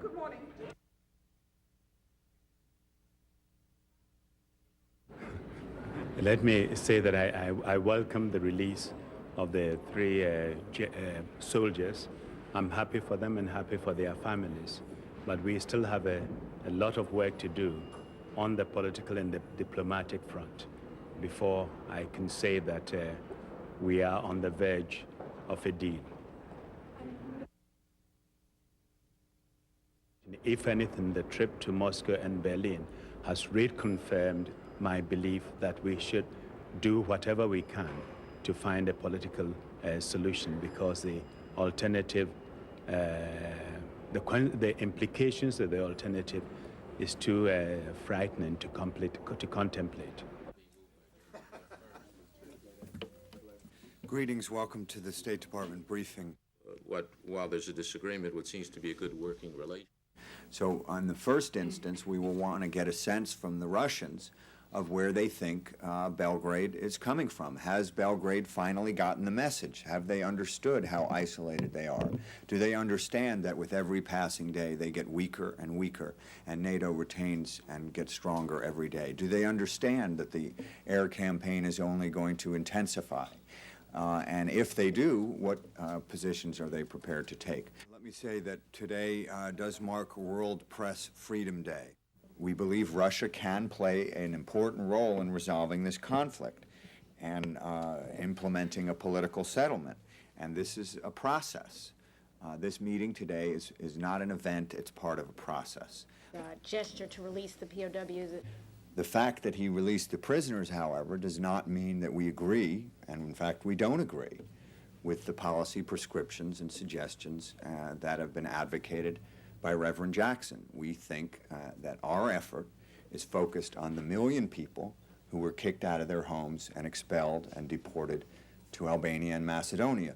Good morning. Let me say that I welcome the release of the three soldiers. I'm happy for them and happy for their families. But we still have a lot of work to do on the political and the diplomatic front before I can say that we are on the verge of a deal. If anything, the trip to Moscow and Berlin has reconfirmed my belief that we should do whatever we can to find a political solution, because the alternative, the implications of the alternative is too frightening to contemplate. Greetings, welcome to the State Department briefing. While there's a disagreement, what seems to be a good working relation. So on the first instance, we will want to get a sense from the Russians of where they think Belgrade is coming from. Has Belgrade finally gotten the message? Have they understood how isolated they are? Do they understand that with every passing day they get weaker and weaker, and NATO retains and gets stronger every day? Do they understand that the air campaign is only going to intensify? And if they do, what positions are they prepared to take? Let me say that today does mark World Press Freedom Day. We believe Russia can play an important role in resolving this conflict and implementing a political settlement. And this is a process. This meeting today is not an event, it's part of a process. Gesture to release the POWs. The fact that he released the prisoners, however, does not mean that we agree, and in fact we don't agree, with the policy prescriptions and suggestions that have been advocated by Reverend Jackson. We think that our effort is focused on the million people who were kicked out of their homes and expelled and deported to Albania and Macedonia.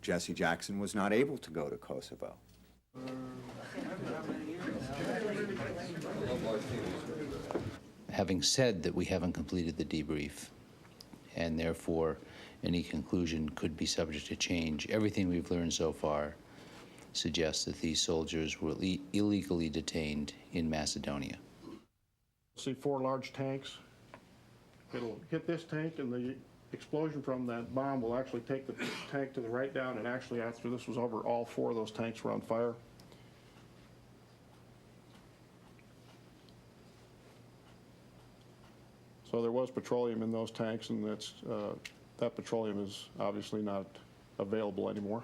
Jesse Jackson was not able to go to Kosovo. Having said that we haven't completed the debrief, and therefore any conclusion could be subject to change, everything we've learned so far suggests that these soldiers were illegally detained in Macedonia. See 4 large tanks. It'll hit this tank, and the explosion from that bomb will actually take the tank to the right down, and actually after this was over, all 4 of those tanks were on fire. So there was petroleum in those tanks, and that petroleum is obviously not available anymore.